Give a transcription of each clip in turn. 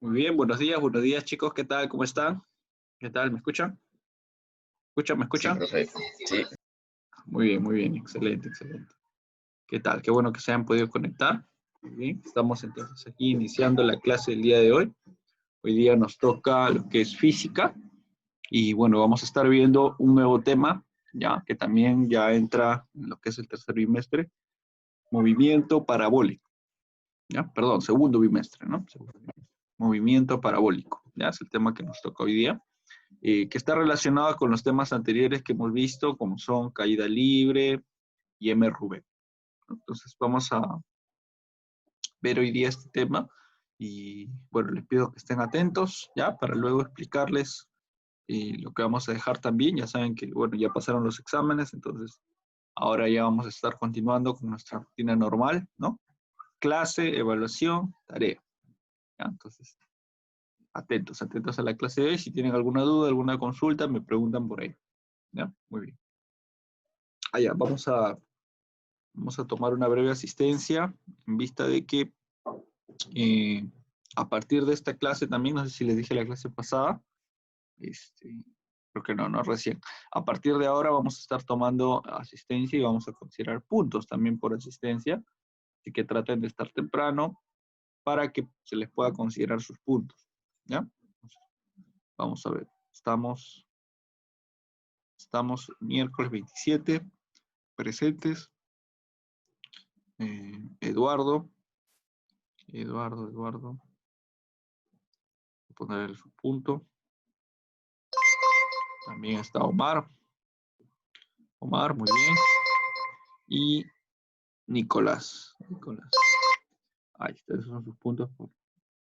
Muy bien, buenos días chicos, ¿qué tal? ¿Cómo están? ¿Qué tal? ¿Me escuchan? ¿Me Sí, escuchan? profe. Sí, Muy bien, excelente, excelente. ¿Qué tal? Qué bueno que se hayan podido conectar. Muy bien, estamos entonces aquí iniciando la clase del día de hoy. Hoy día nos toca lo que es física y bueno, vamos a estar viendo un nuevo tema, ya, que también ya entra en lo que es el tercer bimestre, movimiento parabólico, ya, perdón, segundo bimestre, ¿no? Segundo bimestre. Movimiento parabólico, ya, es el tema que nos toca hoy día. Que está relacionada con los temas anteriores que hemos visto, como son caída libre y M-Rubén. Entonces vamos a ver hoy día este tema y bueno, les pido que estén atentos ya para luego explicarles lo que vamos a dejar también. Ya saben que bueno, ya pasaron los exámenes, entonces ahora ya vamos a estar continuando con nuestra rutina normal, ¿no? Clase, evaluación, tarea. ¿Ya? Entonces, atentos a la clase de hoy. Si tienen alguna duda, alguna consulta, me preguntan por ahí. ¿Ya? Muy bien. Allá, vamos a tomar una breve asistencia en vista de que eh, a partir de esta clase también, no sé si les dije la clase pasada, creo que no, recién. A partir de ahora vamos a estar tomando asistencia y vamos a considerar puntos también por asistencia, así que traten de estar temprano para que se les pueda considerar sus puntos, ¿ya? Entonces, vamos a ver, estamos miércoles 27, presentes, Eduardo, voy a poner su punto. También está Omar. Omar, muy bien. Y Nicolás. Ahí está, esos son sus puntos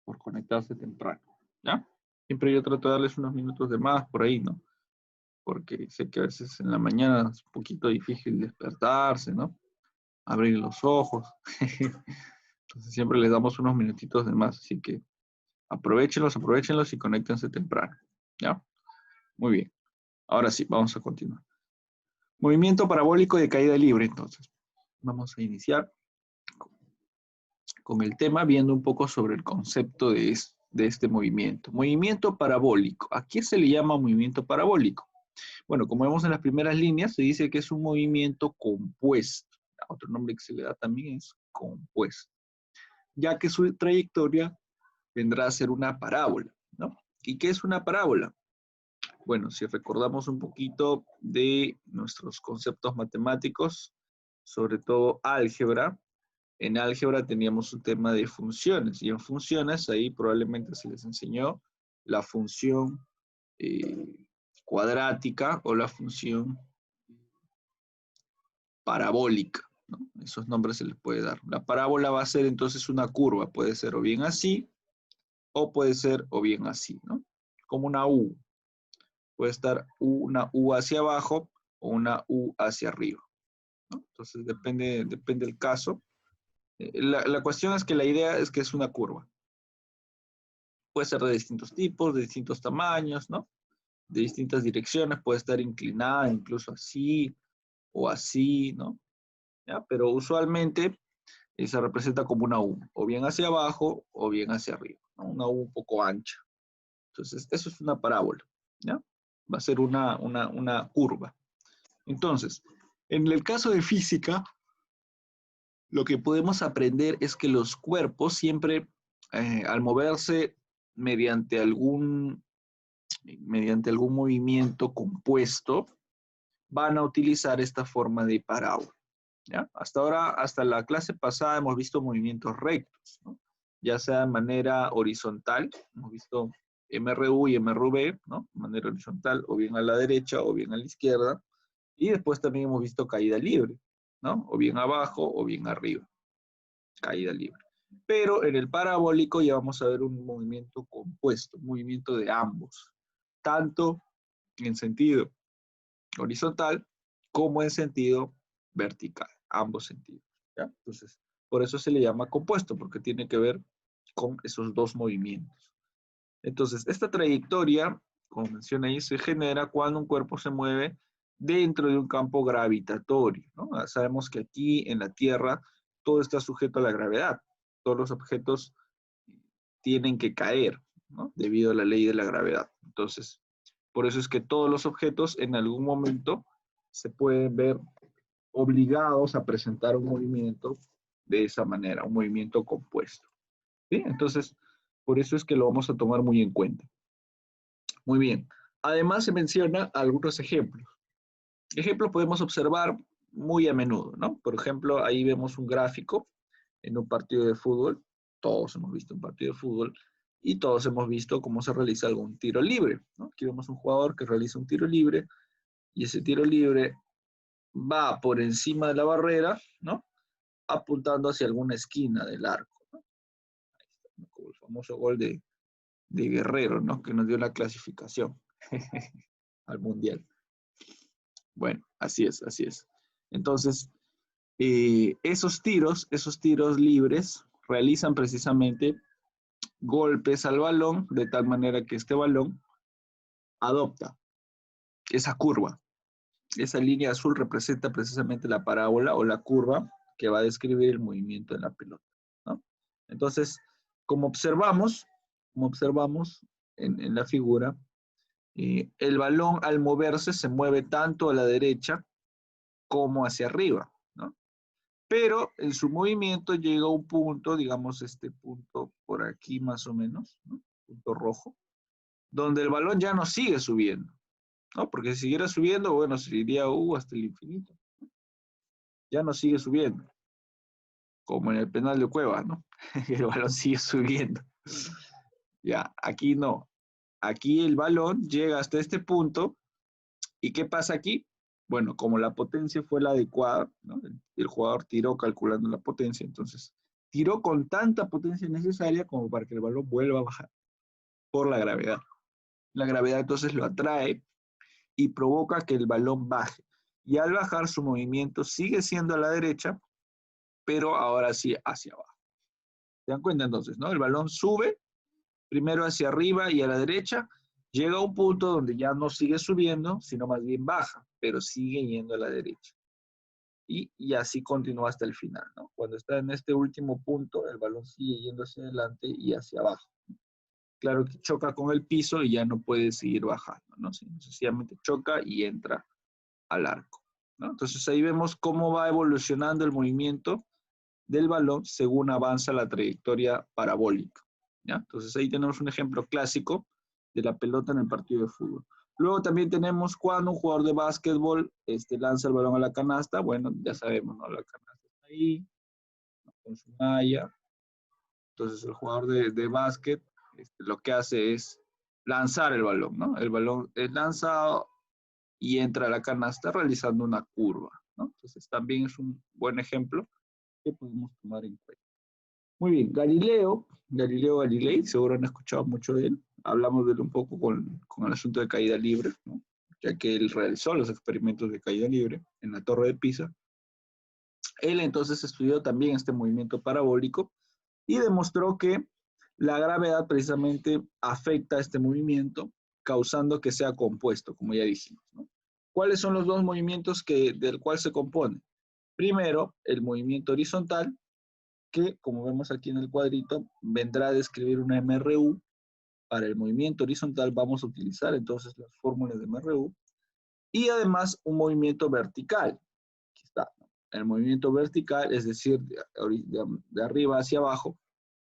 por conectarse temprano. ¿Ya? Siempre yo trato de darles unos minutos de más por ahí, ¿no? Porque sé que a veces en la mañana es un poquito difícil despertarse, ¿no? Abrir los ojos. Entonces siempre les damos unos minutitos de más. Así que aprovechenlos y conéctense temprano. ¿Ya? Muy bien. Ahora sí, vamos a continuar. Movimiento parabólico de caída libre, entonces. Vamos a iniciar con el tema viendo un poco sobre el concepto de este movimiento. Movimiento parabólico. ¿A qué se le llama movimiento parabólico? Bueno, como vemos en las primeras líneas, se dice que es un movimiento compuesto. Otro nombre que se le da también es compuesto, ya que su trayectoria vendrá a ser una parábola, ¿no? ¿Y qué es una parábola? Bueno, si recordamos un poquito de nuestros conceptos matemáticos, sobre todo álgebra, en álgebra teníamos un tema de funciones, y en funciones ahí probablemente se les enseñó la función cuadrática o la función parabólica, ¿no? Esos nombres se les puede dar. La parábola va a ser entonces una curva, puede ser o bien así, o puede ser o bien así, ¿no? Como una U. Puede estar una U hacia abajo o una U hacia arriba, ¿no? Entonces depende del caso. La cuestión es que la idea es que es una curva. Puede ser de distintos tipos, de distintos tamaños, ¿no? De distintas direcciones, puede estar inclinada incluso así o así, ¿no? ¿Ya? Pero usualmente se representa como una U, o bien hacia abajo o bien hacia arriba, ¿no? Una U un poco ancha. Entonces, eso es una parábola, ¿ya? Va a ser una curva. Entonces, en el caso de física, lo que podemos aprender es que los cuerpos siempre, al moverse mediante algún movimiento compuesto, van a utilizar esta forma de parábola, ¿ya? Hasta ahora, hasta la clase pasada, hemos visto movimientos rectos, ¿no? Ya sea de manera horizontal, hemos visto MRU y MRV, ¿no? De manera horizontal, o bien a la derecha o bien a la izquierda. Y después también hemos visto caída libre, ¿no? O bien abajo o bien arriba, caída libre. Pero en el parabólico ya vamos a ver un movimiento compuesto, un movimiento de ambos, tanto en sentido horizontal como en sentido vertical, ambos sentidos, ¿ya? Entonces, por eso se le llama compuesto, porque tiene que ver con esos dos movimientos. Entonces, esta trayectoria, como menciona ahí, se genera cuando un cuerpo se mueve dentro de un campo gravitatorio, ¿no? Sabemos que aquí en la Tierra todo está sujeto a la gravedad, todos los objetos tienen que caer, ¿no? Debido a la ley de la gravedad. Entonces, por eso es que todos los objetos en algún momento se pueden ver obligados a presentar un movimiento de esa manera, un movimiento compuesto. ¿Sí? Entonces, por eso es que lo vamos a tomar muy en cuenta. Muy bien. Además, se menciona algunos ejemplos. Ejemplos podemos observar muy a menudo, ¿no? Por ejemplo, ahí vemos un gráfico en un partido de fútbol. Todos hemos visto un partido de fútbol y todos hemos visto cómo se realiza algún tiro libre, ¿no? Aquí vemos un jugador que realiza un tiro libre y ese tiro libre va por encima de la barrera, ¿no? Apuntando hacia alguna esquina del arco, ¿no? Ahí está, ¿no? Como el famoso gol de Guerrero, ¿no? Que nos dio la clasificación al Mundial. Bueno, así es, así es. Entonces, esos tiros libres realizan precisamente golpes al balón de tal manera que este balón adopta esa curva. Esa línea azul representa precisamente la parábola o la curva que va a describir el movimiento de la pelota, ¿no? Entonces, como observamos en la figura, el balón al moverse se mueve tanto a la derecha como hacia arriba, ¿no? Pero en su movimiento llega a un punto, digamos este punto por aquí más o menos, ¿no? Punto rojo, donde el balón ya no sigue subiendo, ¿no? Porque si siguiera subiendo, bueno, se iría hasta el infinito. Ya no sigue subiendo, como en el penal de Cueva, ¿no? El balón sigue subiendo. Ya, aquí no. Aquí el balón llega hasta este punto. ¿Y qué pasa aquí? Bueno, como la potencia fue la adecuada, ¿no? El jugador tiró calculando la potencia, entonces tiró con tanta potencia necesaria como para que el balón vuelva a bajar por la gravedad. La gravedad entonces lo atrae y provoca que el balón baje. Y al bajar su movimiento sigue siendo a la derecha, pero ahora sí hacia abajo. ¿Se dan cuenta entonces, no? El balón sube primero hacia arriba y a la derecha, llega a un punto donde ya no sigue subiendo, sino más bien baja, pero sigue yendo a la derecha. Y así continúa hasta el final, ¿no? Cuando está en este último punto, el balón sigue yendo hacia adelante y hacia abajo. Claro que choca con el piso y ya no puede seguir bajando, ¿no? Sencillamente choca y entra al arco, ¿no? Entonces ahí vemos cómo va evolucionando el movimiento del balón según avanza la trayectoria parabólica, ¿ya? Entonces ahí tenemos un ejemplo clásico de la pelota en el partido de fútbol. Luego también tenemos cuando un jugador de básquetbol lanza el balón a la canasta. Bueno, ya sabemos, ¿no? La canasta está ahí, con su malla. Entonces el jugador de básquet lo que hace es lanzar el balón, ¿no? El balón es lanzado y entra a la canasta realizando una curva, ¿no? Entonces también es un buen ejemplo que podemos tomar en cuenta. Muy bien, Galileo Galilei, seguro han escuchado mucho de él. Hablamos de él un poco con el asunto de caída libre, ¿no? Ya que él realizó los experimentos de caída libre en la Torre de Pisa. Él entonces estudió también este movimiento parabólico y demostró que la gravedad precisamente afecta a este movimiento, causando que sea compuesto, como ya dijimos, ¿no? ¿Cuáles son los dos movimientos del cual se compone? Primero, el movimiento horizontal, que, como vemos aquí en el cuadrito, vendrá a describir una MRU. Para el movimiento horizontal vamos a utilizar entonces las fórmulas de MRU. Y además un movimiento vertical. Aquí está. El movimiento vertical, es decir, de arriba hacia abajo,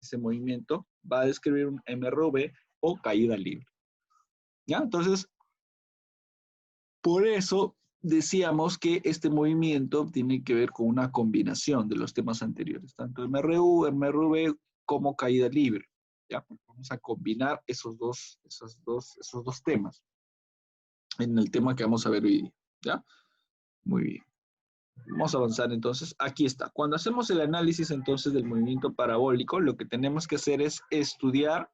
ese movimiento va a describir un MRV o caída libre. ¿Ya? Entonces, por eso decíamos que este movimiento tiene que ver con una combinación de los temas anteriores, tanto MRU, MRV como caída libre. ¿Ya? Vamos a combinar esos dos temas en el tema que vamos a ver hoy día. ¿Ya? Muy bien. Vamos a avanzar entonces. Aquí está. Cuando hacemos el análisis entonces del movimiento parabólico, lo que tenemos que hacer es estudiar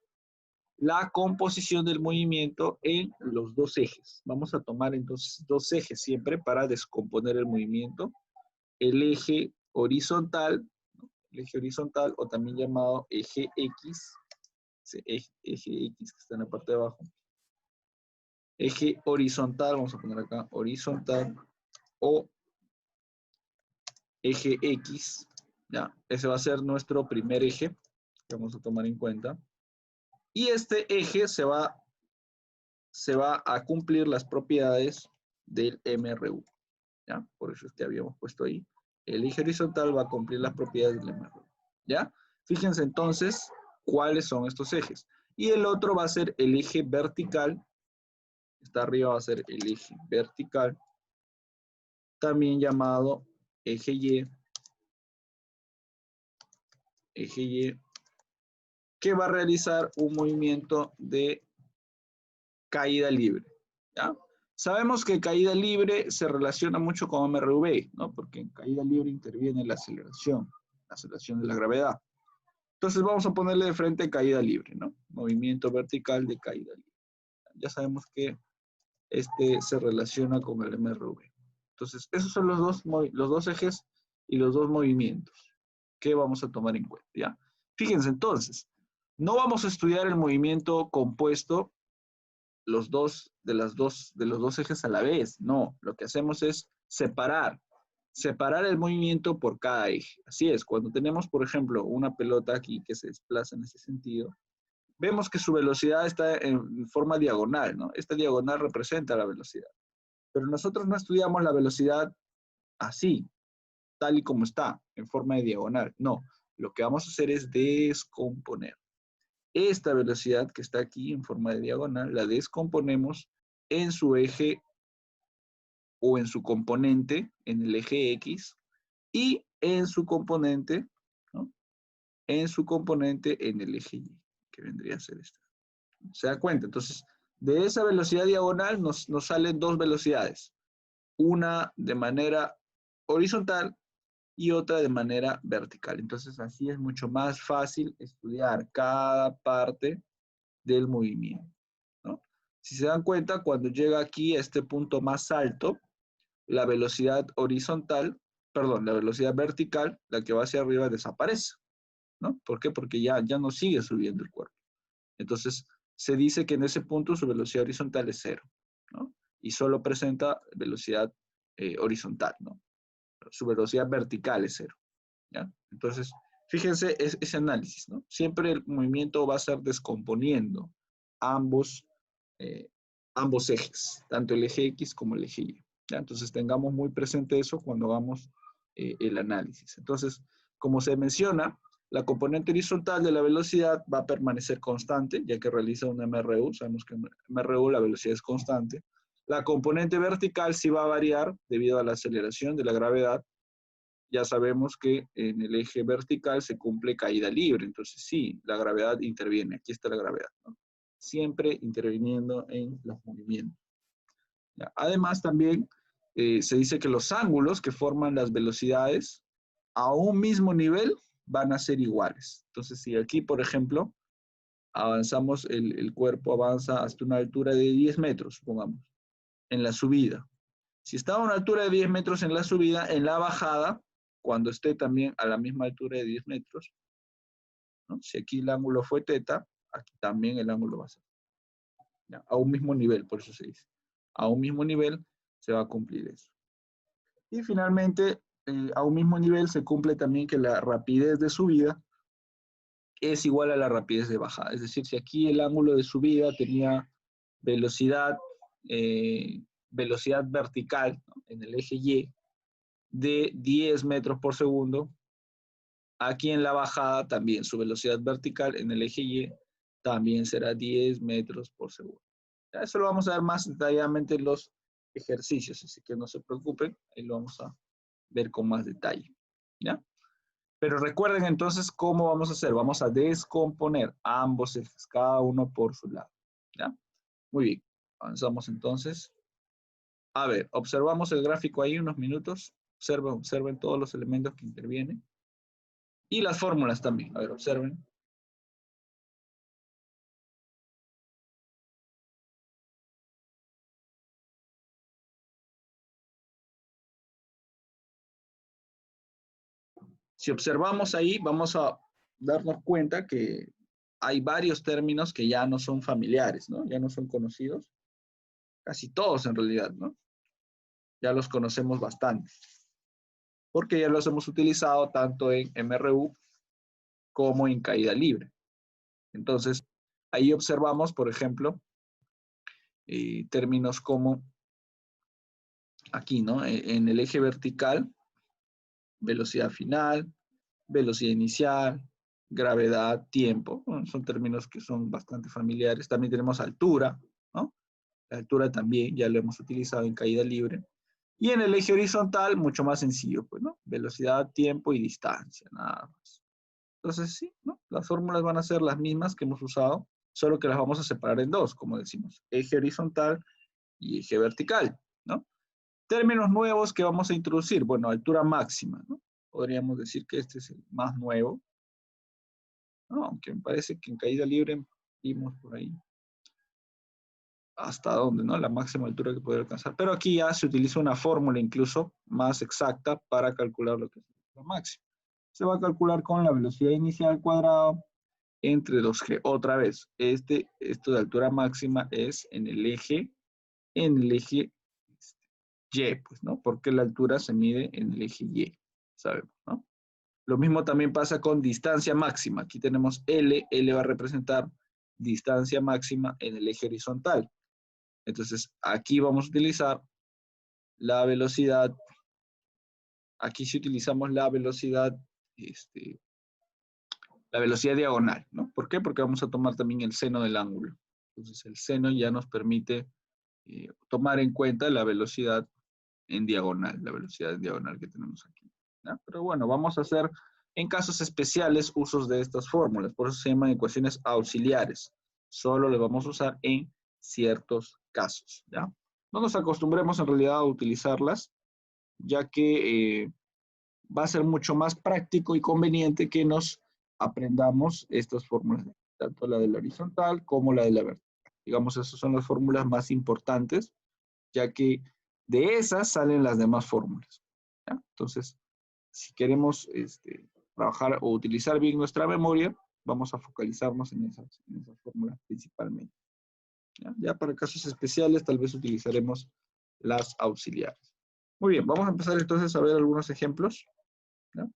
la composición del movimiento en los dos ejes. Vamos a tomar entonces dos ejes siempre para descomponer el movimiento. El eje horizontal, ¿no? El eje horizontal o también llamado eje X, eje X que está en la parte de abajo. Eje horizontal, vamos a poner acá horizontal o eje X, ¿ya? Ese va a ser nuestro primer eje que vamos a tomar en cuenta. Y este eje se va a cumplir las propiedades del MRU. ¿Ya? Por eso es que habíamos puesto ahí. El eje horizontal va a cumplir las propiedades del MRU. ¿Ya? Fíjense entonces cuáles son estos ejes. Y el otro va a ser el eje vertical. Está arriba va a ser el eje vertical, también llamado eje Y, que va a realizar un movimiento de caída libre. ¿Ya? Sabemos que caída libre se relaciona mucho con MRV, ¿no? Porque en caída libre interviene la aceleración de la gravedad. Entonces vamos a ponerle de frente caída libre, ¿no? Movimiento vertical de caída libre. Ya sabemos que este se relaciona con el MRV. Entonces, esos son los dos ejes y los dos movimientos que vamos a tomar en cuenta, ¿ya? Fíjense entonces, no vamos a estudiar el movimiento compuesto de los dos ejes a la vez, no. Lo que hacemos es separar el movimiento por cada eje. Así es, cuando tenemos, por ejemplo, una pelota aquí que se desplaza en ese sentido, vemos que su velocidad está en forma diagonal, ¿no? Esta diagonal representa la velocidad. Pero nosotros no estudiamos la velocidad así, tal y como está, en forma de diagonal. No, lo que vamos a hacer es descomponer. Esta velocidad que está aquí en forma de diagonal, la descomponemos en su eje o en su componente, en el eje X, y en su componente, ¿no? En su componente en el eje Y, que vendría a ser esta. ¿Se da cuenta? Entonces, de esa velocidad diagonal nos salen dos velocidades. Una de manera horizontal y otra de manera vertical. Entonces, así es mucho más fácil estudiar cada parte del movimiento, ¿no? Si se dan cuenta, cuando llega aquí a este punto más alto, la velocidad horizontal, perdón, la velocidad vertical, la que va hacia arriba, desaparece, ¿no? ¿Por qué? Porque ya no sigue subiendo el cuerpo. Entonces, se dice que en ese punto su velocidad horizontal es cero, ¿no? Y solo presenta velocidad horizontal, ¿no? Su velocidad vertical es cero, ¿ya? Entonces, fíjense ese análisis, ¿no? Siempre el movimiento va a ser descomponiendo ambos, eh, ambos ejes, tanto el eje X como el eje Y, ¿ya? Entonces, tengamos muy presente eso cuando hagamos el análisis. Entonces, como se menciona, la componente horizontal de la velocidad va a permanecer constante, ya que realiza un MRU. Sabemos que en MRU la velocidad es constante. La componente vertical sí va a variar debido a la aceleración de la gravedad. Ya sabemos que en el eje vertical se cumple caída libre. Entonces sí, la gravedad interviene. Aquí está la gravedad, ¿no? Siempre interviniendo en los movimientos. ¿Ya? Además, también se dice que los ángulos que forman las velocidades a un mismo nivel van a ser iguales. Entonces, si aquí, por ejemplo, avanzamos, el cuerpo avanza hasta una altura de 10 metros, supongamos, en la subida. Si está a una altura de 10 metros en la subida, en la bajada, cuando esté también a la misma altura de 10 metros, ¿no? Si aquí el ángulo fue teta, aquí también el ángulo va a ser, ¿ya? A un mismo nivel, por eso se dice. A un mismo nivel se va a cumplir eso. Y finalmente, a un mismo nivel se cumple también que la rapidez de subida es igual a la rapidez de bajada. Es decir, si aquí el ángulo de subida tenía velocidad, velocidad vertical, ¿no? En el eje Y de 10 metros por segundo, aquí en la bajada también su velocidad vertical en el eje Y también será 10 metros por segundo. Ya, eso lo vamos a ver más detalladamente en los ejercicios, así que no se preocupen, ahí lo vamos a ver con más detalle. ¿Ya? Pero recuerden entonces cómo vamos a hacer. Vamos a descomponer ambos ejes, cada uno por su lado. ¿Ya? Muy bien. Avanzamos entonces. A ver, observamos el gráfico ahí unos minutos. Observen todos los elementos que intervienen. Y las fórmulas también. A ver, observen. Si observamos ahí, vamos a darnos cuenta que hay varios términos que ya no son familiares, ¿no? Ya no son conocidos. Casi todos en realidad, ¿no? Ya los conocemos bastante. Porque ya los hemos utilizado tanto en MRU como en caída libre. Entonces, Ahí observamos, por ejemplo, términos como aquí, ¿no? En el eje vertical, velocidad final, velocidad inicial, gravedad, tiempo. Bueno, son términos que son bastante familiares. También tenemos altura, ¿no? La altura también ya lo hemos utilizado en caída libre. Y en el eje horizontal, mucho más sencillo, pues, ¿no? Velocidad, tiempo y distancia, nada más. Entonces, sí, ¿no? Las fórmulas van a ser las mismas que hemos usado, solo que las vamos a separar en dos, como decimos, eje horizontal y eje vertical, ¿no? Términos nuevos que vamos a introducir, bueno, altura máxima, ¿no? Podríamos decir que este es el más nuevo, ¿no? Aunque me parece que en caída libre vimos por ahí hasta dónde, ¿no? La máxima altura que puede alcanzar. Pero aquí ya se utiliza una fórmula incluso más exacta para calcular lo que es la máxima. Se va a calcular con la velocidad inicial al cuadrado entre 2G. Otra vez, esto de altura máxima es en el eje Y, pues, ¿no? Porque la altura se mide en el eje Y, sabemos, ¿no? Lo mismo también pasa con distancia máxima. Aquí tenemos L va a representar distancia máxima en el eje horizontal. Entonces, aquí vamos a utilizar la velocidad, aquí sí utilizamos la velocidad diagonal, ¿no? ¿Por qué? Porque vamos a tomar también el seno del ángulo. Entonces, el seno ya nos permite tomar en cuenta la velocidad en diagonal, la velocidad en diagonal que tenemos aquí, ¿no? Pero bueno, vamos a hacer en casos especiales usos de estas fórmulas, por eso se llaman ecuaciones auxiliares. Solo las vamos a usar en ciertos casos, ¿ya? No nos acostumbremos en realidad a utilizarlas, ya que va a ser mucho más práctico y conveniente que nos aprendamos estas fórmulas, tanto la de la horizontal como la de la vertical. Digamos, esas son las fórmulas más importantes, ya que de esas salen las demás fórmulas, ¿ya? Entonces, si queremos trabajar o utilizar bien nuestra memoria, vamos a focalizarnos en esas fórmulas principalmente, ¿ya? Ya para casos especiales, tal vez utilizaremos las auxiliares. Muy bien, vamos a empezar entonces a ver algunos ejemplos, ¿ya?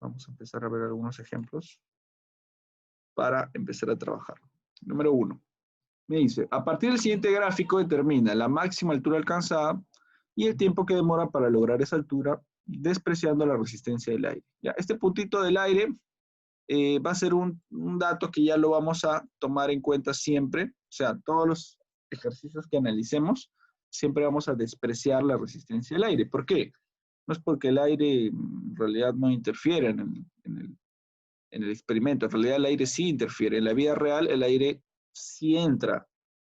Vamos a empezar a ver algunos ejemplos para empezar a trabajar. Número 1. Me dice, a partir del siguiente gráfico determina la máxima altura alcanzada y el tiempo que demora para lograr esa altura, despreciando la resistencia del aire. ¿Ya? Este puntito del aire va a ser un dato que ya lo vamos a tomar en cuenta siempre. O sea, todos los ejercicios que analicemos, siempre vamos a despreciar la resistencia del aire. ¿Por qué? No es porque el aire en realidad no interfiere en el experimento. En realidad el aire sí interfiere. En la vida real el aire sí entra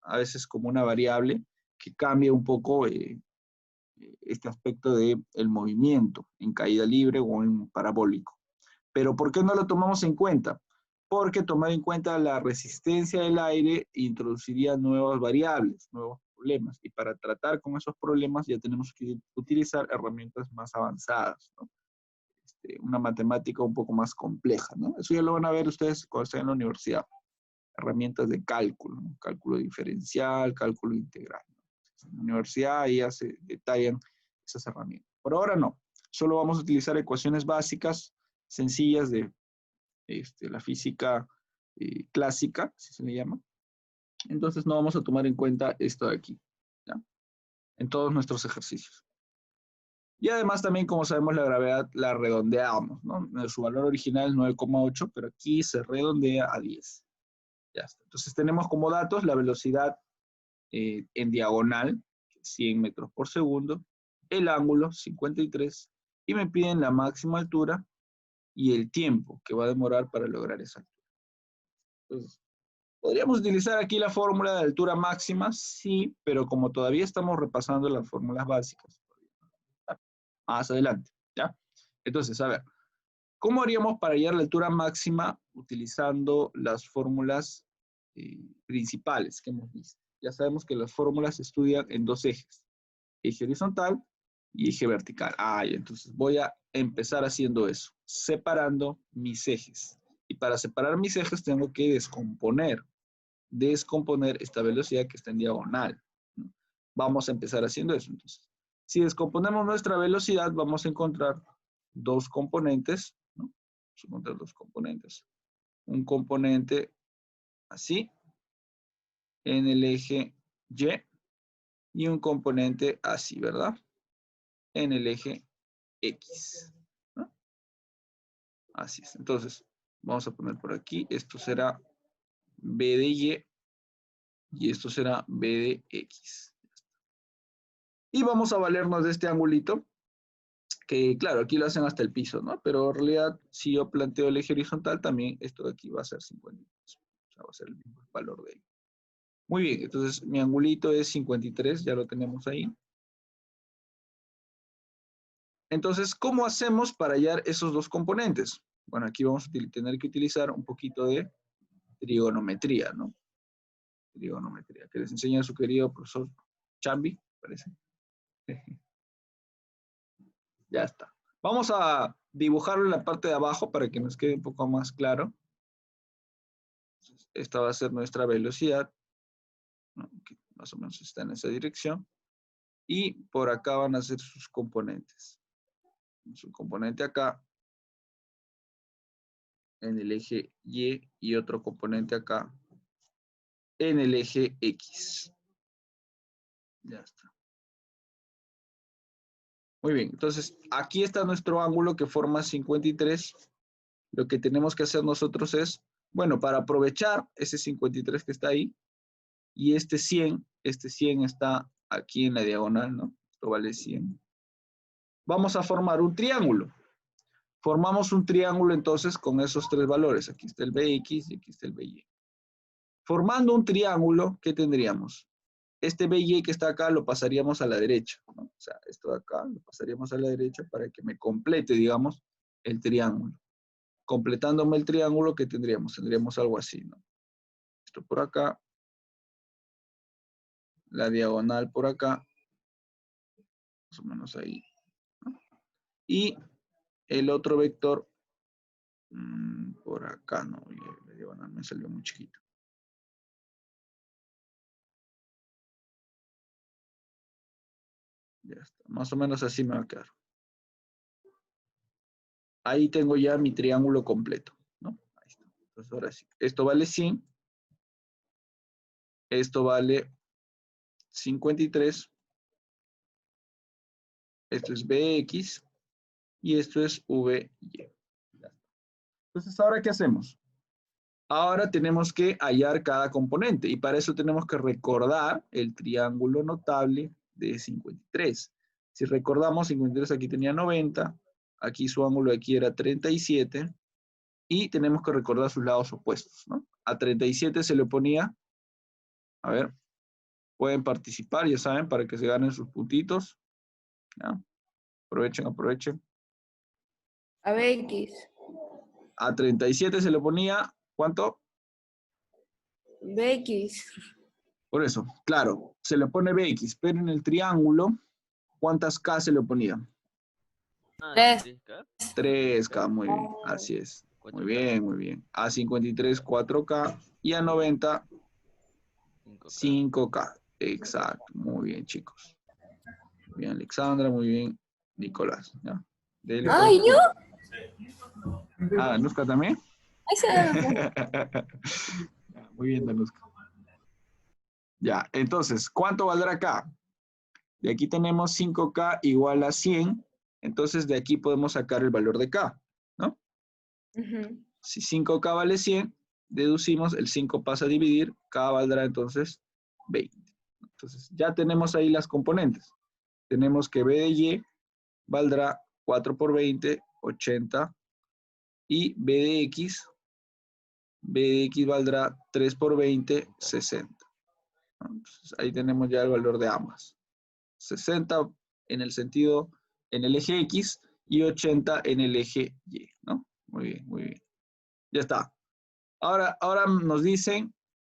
a veces como una variable que cambia un poco este aspecto del movimiento en caída libre o en parabólico. Pero ¿por qué no lo tomamos en cuenta? Porque tomar en cuenta la resistencia del aire introduciría nuevas variables, nuevos problemas. Y para tratar con esos problemas ya tenemos que utilizar herramientas más avanzadas, ¿no? Una matemática un poco más compleja, ¿no? Eso ya lo van a ver ustedes cuando estén en la universidad. Herramientas de cálculo, ¿no? Cálculo diferencial, cálculo integral, ¿no? En la universidad ya se detallan esas herramientas. Por ahora no. Solo vamos a utilizar ecuaciones básicas, sencillas de la física clásica, así se le llama. Entonces no vamos a tomar en cuenta esto de aquí, ¿ya? En todos nuestros ejercicios. Y además también, como sabemos, la gravedad la redondeamos, ¿no? Su valor original es 9,8, pero aquí se redondea a 10. Ya está. Entonces tenemos como datos la velocidad en diagonal, 100 metros por segundo, el ángulo, 53, y me piden la máxima altura y el tiempo que va a demorar para lograr esa altura. Entonces, ¿podríamos utilizar aquí la fórmula de altura máxima? Sí, pero como todavía estamos repasando las fórmulas básicas, más adelante, ¿ya? Entonces, a ver, ¿cómo haríamos para hallar la altura máxima utilizando las fórmulas principales que hemos visto? Ya sabemos que las fórmulas se estudian en dos ejes, eje horizontal y eje vertical. Entonces voy a empezar haciendo eso, separando mis ejes. Y para separar mis ejes tengo que descomponer esta velocidad que está en diagonal, ¿no? Vamos a empezar haciendo eso. Entonces, si descomponemos nuestra velocidad, vamos a encontrar dos componentes, ¿no? Vamos a encontrar dos componentes. Un componente así, en el eje Y, y un componente así, ¿verdad? En el eje X, ¿no? Así es. Entonces, vamos a poner por aquí, esto será B de y esto será B de X. Y vamos a valernos de este angulito, que claro, aquí lo hacen hasta el piso, ¿no? Pero en realidad, si yo planteo el eje horizontal, también esto de aquí va a ser 53. O sea, va a ser el mismo valor de ahí. Muy bien, entonces mi angulito es 53, ya lo tenemos ahí. Entonces, ¿cómo hacemos para hallar esos dos componentes? Bueno, aquí vamos a tener que utilizar un poquito de trigonometría, ¿no? Trigonometría, que les enseña su querido profesor Chambi, parece. Ya está. Vamos a dibujarlo en la parte de abajo para que nos quede un poco más claro. Entonces, esta va a ser nuestra velocidad, ¿no? Que más o menos está en esa dirección. Y por acá van a ser sus componentes. Su componente acá en el eje Y otro componente acá en el eje X. Ya está. Muy bien, entonces aquí está nuestro ángulo que forma 53. Lo que tenemos que hacer nosotros es, bueno, para aprovechar ese 53 que está ahí, y este 100 está aquí en la diagonal, ¿no? Esto vale 100. Vamos a formar un triángulo. Formamos un triángulo entonces con esos tres valores. Aquí está el BX y aquí está el BY. Formando un triángulo, ¿qué tendríamos? Este BY que está acá lo pasaríamos a la derecha, ¿no? O sea, esto de acá lo pasaríamos a la derecha para que me complete, digamos, el triángulo. Completándome el triángulo, ¿qué tendríamos? Tendríamos algo así, ¿no? Esto por acá, la diagonal por acá, más o menos ahí, ¿no? Y el otro vector, por acá, ¿no? La diagonal me salió muy chiquito. Ya está, más o menos así me va a quedar. Ahí tengo ya mi triángulo completo, ¿no? Ahí está. Entonces ahora sí, esto vale 100, esto vale 53, esto es BX y esto es VY. Entonces, ¿ahora qué hacemos? Ahora tenemos que hallar cada componente y para eso tenemos que recordar el triángulo notable de 53. Si recordamos, 53 aquí tenía 90, aquí su ángulo de aquí era 37 y tenemos que recordar sus lados opuestos, ¿no? A 37 se le ponía, a ver, pueden participar, ya saben, para que se ganen sus puntitos. ¿Ya? Aprovechen, aprovechen. A BX. A 37 se le ponía, ¿cuánto? BX. Por eso, claro, se le pone BX, pero en el triángulo, ¿cuántas K se le ponía? 3. 3K, muy bien, así es. Muy bien, muy bien. A 53, 4K y a 90, 5K. Exacto, muy bien, chicos. Muy bien, Alexandra, muy bien, Nicolás. ¿Ya? Dele, Ay, profe. yo. Ah, Danuska también. Ahí se ve. Muy bien, Danuska. Ya, entonces, ¿cuánto valdrá K? De aquí tenemos 5K igual a 100. Entonces, de aquí podemos sacar el valor de K, ¿no? Si 5K vale 100, deducimos, el 5 pasa a dividir, K valdrá entonces 20. Entonces, ya tenemos ahí las componentes. Tenemos que B de Y valdrá 4 por 20, 80. Y B de X valdrá 3 por 20, 60. Entonces, ahí tenemos ya el valor de ambas. 60 en el sentido, en el eje X y 80 en el eje Y, ¿no? Muy bien, muy bien. Ya está. Ahora nos dicen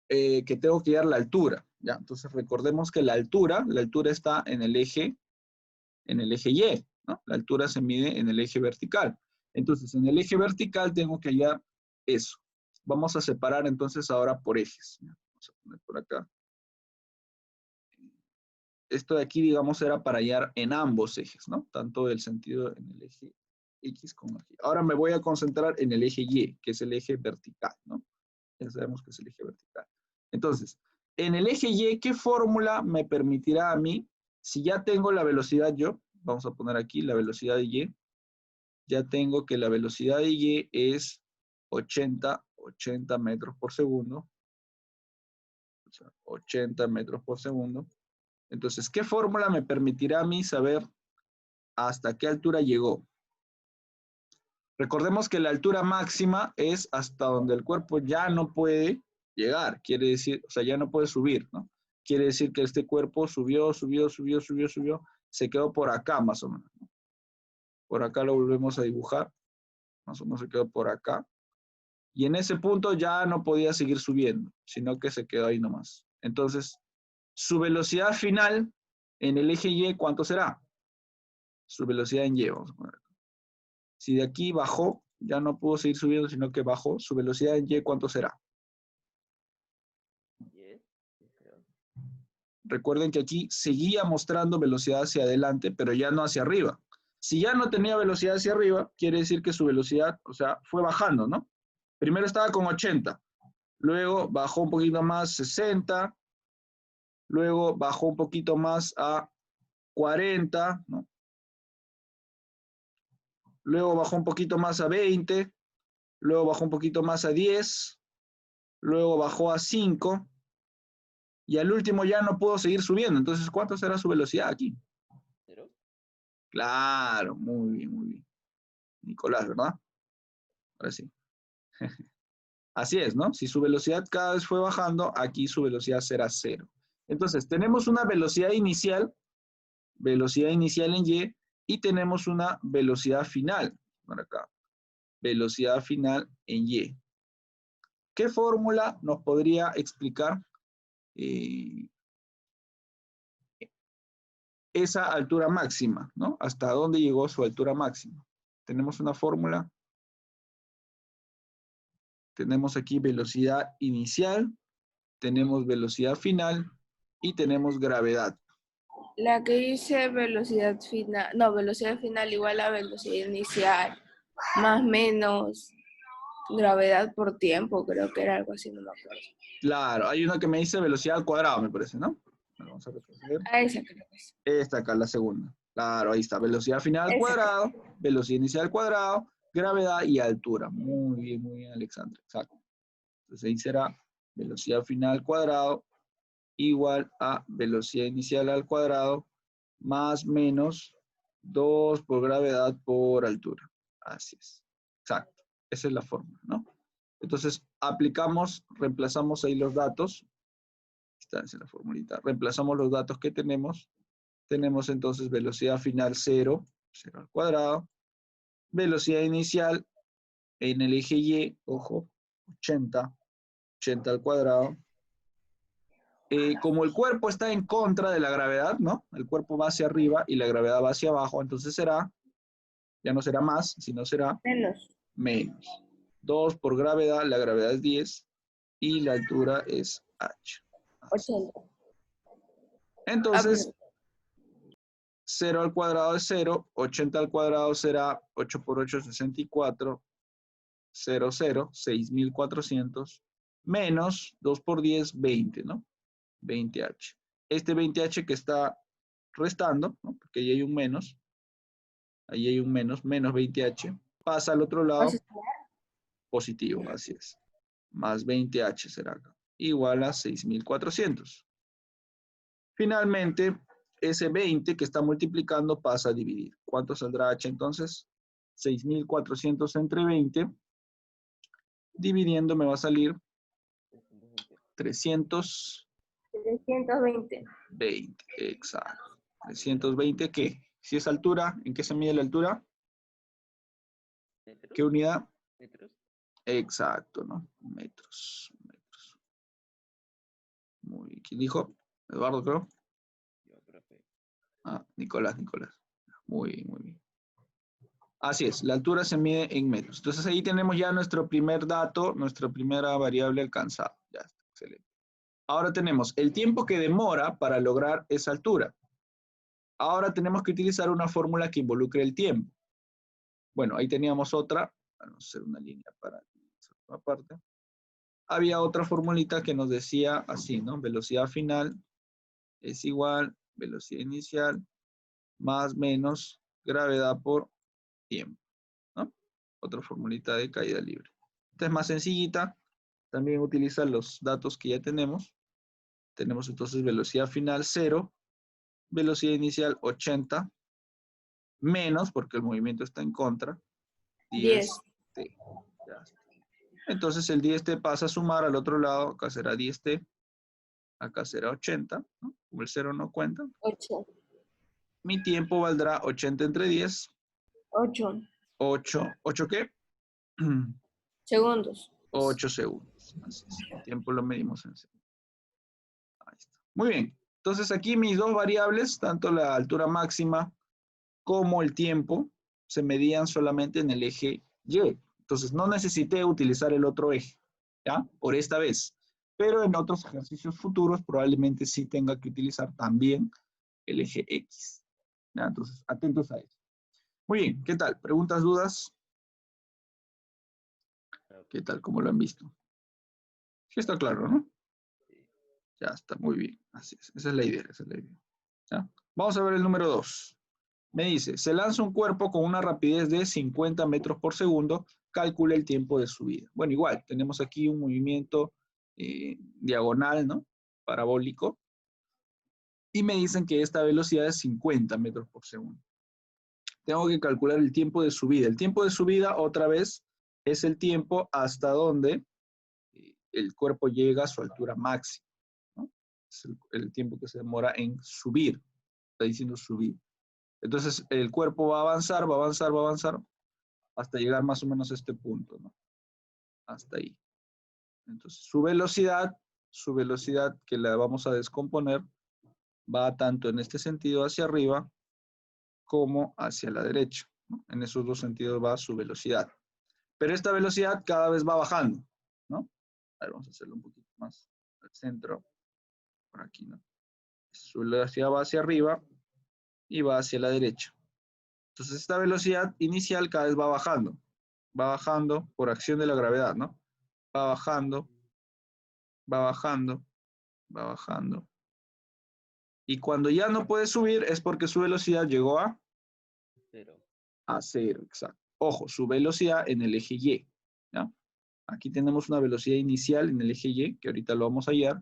que tengo que hallar la altura, ¿ya? Entonces recordemos que la altura está en el eje Y, ¿no? La altura se mide en el eje vertical. Entonces, en el eje vertical tengo que hallar eso. Vamos a separar entonces ahora por ejes. ¿Ya? Vamos a poner por acá. Esto de aquí, digamos, era para hallar en ambos ejes, ¿no? Tanto el sentido en el eje X como el Y. Ahora me voy a concentrar en el eje Y, que es el eje vertical, ¿no? Ya sabemos que es el eje vertical. Entonces, en el eje Y, ¿qué fórmula me permitirá a mí, si ya tengo la velocidad yo, vamos a poner aquí la velocidad de Y, ya tengo que la velocidad de Y es 80 metros por segundo, o sea, 80 metros por segundo. Entonces, ¿qué fórmula me permitirá a mí saber hasta qué altura llegó? Recordemos que la altura máxima es hasta donde el cuerpo ya no puede llegar, quiere decir, o sea, ya no puede subir, ¿no? Quiere decir que este cuerpo subió, se quedó por acá más o menos, ¿no? Por acá lo volvemos a dibujar, más o menos se quedó por acá. Y en ese punto ya no podía seguir subiendo, sino que se quedó ahí nomás. Entonces, su velocidad final en el eje Y, ¿cuánto será? Su velocidad en Y, vamos a poner. Si de aquí bajó, ya no pudo seguir subiendo, sino que bajó, su velocidad en Y, ¿cuánto será? 10, creo. Recuerden que aquí seguía mostrando velocidad hacia adelante, pero ya no hacia arriba. Si ya no tenía velocidad hacia arriba, quiere decir que su velocidad, o sea, fue bajando, ¿no? Primero estaba con 80, luego bajó un poquito más, 60, luego bajó un poquito más a 40, ¿no? Luego bajó un poquito más a 20, luego bajó un poquito más a 10, luego bajó a 5, y al último ya no pudo seguir subiendo. Entonces, ¿cuánto será su velocidad aquí? 0. Claro, muy bien, muy bien. Nicolás, ¿verdad? Ahora sí. Así es, ¿no? Si su velocidad cada vez fue bajando, aquí su velocidad será 0. Entonces, tenemos una velocidad inicial en Y, y tenemos una velocidad final, por acá, velocidad final en Y. ¿Qué fórmula nos podría explicar esa altura máxima, ¿no? ¿Hasta dónde llegó su altura máxima? Tenemos una fórmula. Tenemos aquí velocidad inicial, tenemos velocidad final y tenemos gravedad. La que dice velocidad final, no, velocidad final igual a velocidad inicial, más menos gravedad por tiempo, creo que era algo así, no me acuerdo. Claro, hay una que me dice velocidad al cuadrado, me parece, ¿no? Vamos a retroceder. Ah, esa creo que es. Esta acá, la segunda. Claro, ahí está. Velocidad final al Esa cuadrado, velocidad inicial al cuadrado, gravedad y altura. Muy bien, Alexandra. Exacto. Entonces ahí será velocidad final al cuadrado igual a velocidad inicial al cuadrado más menos 2 por gravedad por altura. Así es. Exacto. Esa es la fórmula, ¿no? Entonces, aplicamos, reemplazamos ahí los datos. Esta es la formulita. Reemplazamos los datos que tenemos. Tenemos entonces velocidad final 0, 0 al cuadrado. Velocidad inicial en el eje Y, ojo, 80, 80 al cuadrado. Como el cuerpo está en contra de la gravedad, ¿no? El cuerpo va hacia arriba y la gravedad va hacia abajo, entonces será, ya no será más, sino será menos. menos. 2 por gravedad, la gravedad es 10 y la altura es h. 80. Entonces, 0 al cuadrado es 0, 80 al cuadrado será 8 por 8, 64, 0, 0, 6.400, menos 2 por 10, 20, ¿no? 20h. Este 20h que está restando, ¿no? Porque ahí hay un menos, menos 20h, pasa al otro lado, positivo, así es. Más 20h será acá, igual a 6.400. Finalmente, ese 20 que está multiplicando pasa a dividir. ¿Cuánto saldrá h entonces? 6.400 entre 20, dividiendo me va a salir 320. 320. Exacto. 320, ¿qué? Si es altura, ¿en qué se mide la altura? ¿Metros? ¿Qué unidad? ¿Metros? Exacto, ¿no? Metros. Muy bien. ¿Quién dijo? Eduardo, creo. Yo, profe. Ah, Nicolás. Muy bien. Así es, la altura se mide en metros. Entonces ahí tenemos ya nuestro primer dato, nuestra primera variable alcanzada. Ya está, excelente. Ahora tenemos el tiempo que demora para lograr esa altura. Ahora tenemos que utilizar una fórmula que involucre el tiempo. Bueno, ahí teníamos otra. Vamos a hacer una línea para esa parte. había otra formulita que nos decía así, ¿no? Velocidad final es igual velocidad inicial más menos gravedad por tiempo, ¿no? Otra formulita de caída libre. Esta es más sencillita. También utiliza los datos que ya tenemos. Tenemos entonces velocidad final 0, velocidad inicial 80, menos, porque el movimiento está en contra, 10. 10t. Ya está. Entonces el 10t pasa a sumar al otro lado, acá será 10t, acá será 80, ¿no? Como el 0 no cuenta. 8. Mi tiempo valdrá 80 entre 10, 8 8 ¿qué? segundos. 8 segundos. Así es. El tiempo lo medimos en segundos. Ahí está. Muy bien. Entonces aquí mis dos variables, tanto la altura máxima como el tiempo, se medían solamente en el eje Y. Entonces no necesité utilizar el otro eje, ¿ya? Por esta vez. Pero en otros ejercicios futuros probablemente sí tenga que utilizar también el eje X. ¿Ya? Entonces, atentos a eso. Muy bien, ¿qué tal? ¿Preguntas, dudas? ¿Qué tal? ¿Cómo lo han visto? Sí está claro, ¿no? Ya está, muy bien. Así es. Esa es la idea, esa es la idea. ¿Ya? Vamos a ver el número 2. Me dice, se lanza un cuerpo con una rapidez de 50 metros por segundo, calcula el tiempo de subida. Bueno, igual, tenemos aquí un movimiento diagonal, ¿no? Parabólico. Y me dicen que esta velocidad es 50 metros por segundo. Tengo que calcular el tiempo de subida. El tiempo de subida, otra vez, es el tiempo hasta donde el cuerpo llega a su altura máxima, ¿no? Es el tiempo que se demora en subir. Está diciendo subir. Entonces, el cuerpo va a avanzar, va a avanzar, va a avanzar, hasta llegar más o menos a este punto, ¿no? Hasta ahí. Entonces, su velocidad que la vamos a descomponer, va tanto en este sentido hacia arriba como hacia la derecha, ¿no? En esos dos sentidos va su velocidad. Pero esta velocidad cada vez va bajando, ¿no? A ver, vamos a hacerlo un poquito más al centro, por aquí, ¿no? Su velocidad va hacia arriba y va hacia la derecha. Entonces, esta velocidad inicial cada vez va bajando por acción de la gravedad, ¿no? Va bajando, va bajando, va bajando. Y cuando ya no puede subir es porque su velocidad llegó a 0. cero, exacto. Ojo, su velocidad en el eje Y, ¿ya? Aquí tenemos una velocidad inicial en el eje Y, que ahorita lo vamos a hallar,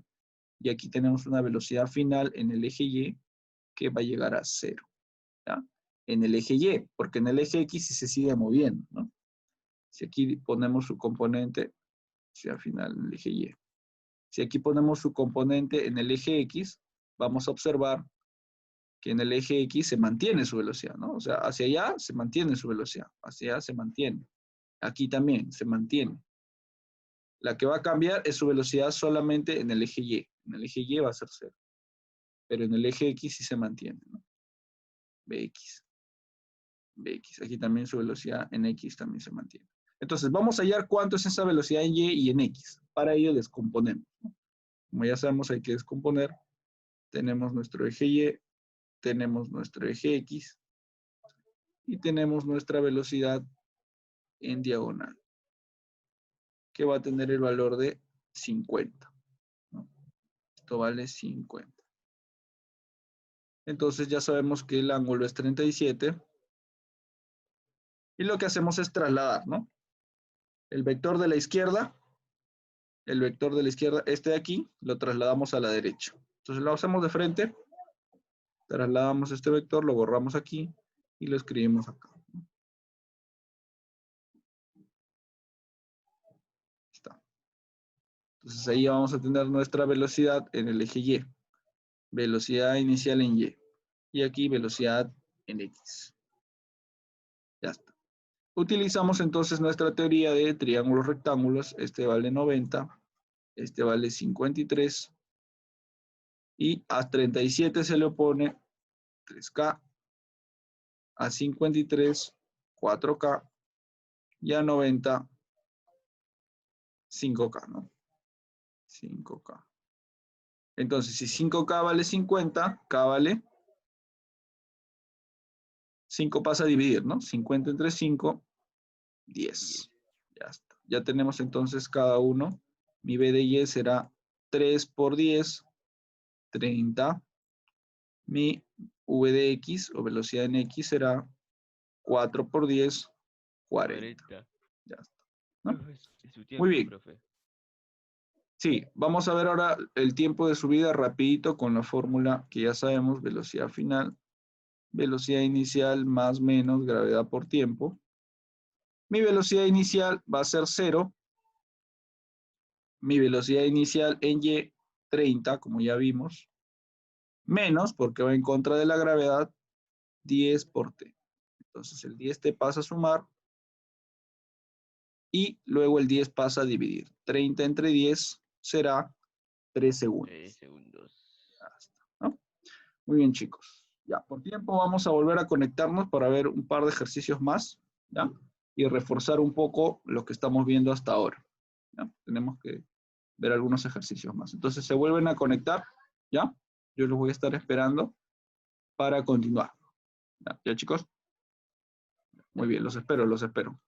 y aquí tenemos una velocidad final en el eje Y que va a llegar a 0, ¿ya? En el eje Y, porque en el eje X sí se sigue moviendo, ¿no? Si aquí ponemos su componente, si al final en el eje Y. Si aquí ponemos su componente en el eje X, vamos a observar que en el eje X se mantiene su velocidad, ¿no? O sea, hacia allá se mantiene su velocidad, hacia allá se mantiene. Aquí también se mantiene. La que va a cambiar es su velocidad solamente en el eje Y. En el eje Y va a ser 0. Pero en el eje X sí se mantiene, ¿no? Bx. Bx. Aquí también su velocidad en X también se mantiene. Entonces, vamos a hallar cuánto es esa velocidad en Y y en X. Para ello descomponemos, ¿no? Como ya sabemos, hay que descomponer. Tenemos nuestro eje Y, tenemos nuestro eje X y tenemos nuestra velocidad en diagonal, que va a tener el valor de 50, ¿no? Esto vale 50. Entonces ya sabemos que el ángulo es 37 y lo que hacemos es trasladar, ¿no? El vector de la izquierda, este de aquí, lo trasladamos a la derecha. Entonces lo hacemos de frente, trasladamos este vector, lo borramos aquí y lo escribimos acá. Está. Entonces ahí vamos a tener nuestra velocidad en el eje Y. Velocidad inicial en Y. Y aquí velocidad en X. Ya está. Utilizamos entonces nuestra teoría de triángulos rectángulos. Este vale 90, este vale 53. Y a 37 se le opone 3K. A 53, 4K. Y a 90, 5K, ¿no? 5K. Entonces, si 5K vale 50, K vale 5 pasa a dividir, ¿no? 50 entre 5, 10. Ya está. Ya tenemos entonces cada uno Mi B de Y será 3 por 10, 30. Mi V de X o velocidad en X será 4 por 10, 40. 40. Ya está, ¿no? Es su tiempo, Muy bien. profe. Sí, vamos a ver ahora el tiempo de subida rapidito con la fórmula que ya sabemos, velocidad final, velocidad inicial más menos gravedad por tiempo. Mi velocidad inicial va a ser 0. Mi velocidad inicial en Y, 30, como ya vimos, menos, porque va en contra de la gravedad, 10 por T. Entonces el 10T pasa a sumar y luego el 10 pasa a dividir. 30 entre 10 será 3 segundos. 3 segundos. Ya está, ¿no? Muy bien, chicos. Ya, por tiempo vamos a volver a conectarnos para ver un par de ejercicios más, ¿ya? Y reforzar un poco lo que estamos viendo hasta ahora, ¿ya? Tenemos que ver algunos ejercicios más. Entonces se vuelven a conectar, ¿ya? Yo los voy a estar esperando para continuar. ¿Ya, chicos? Muy bien, los espero, los espero.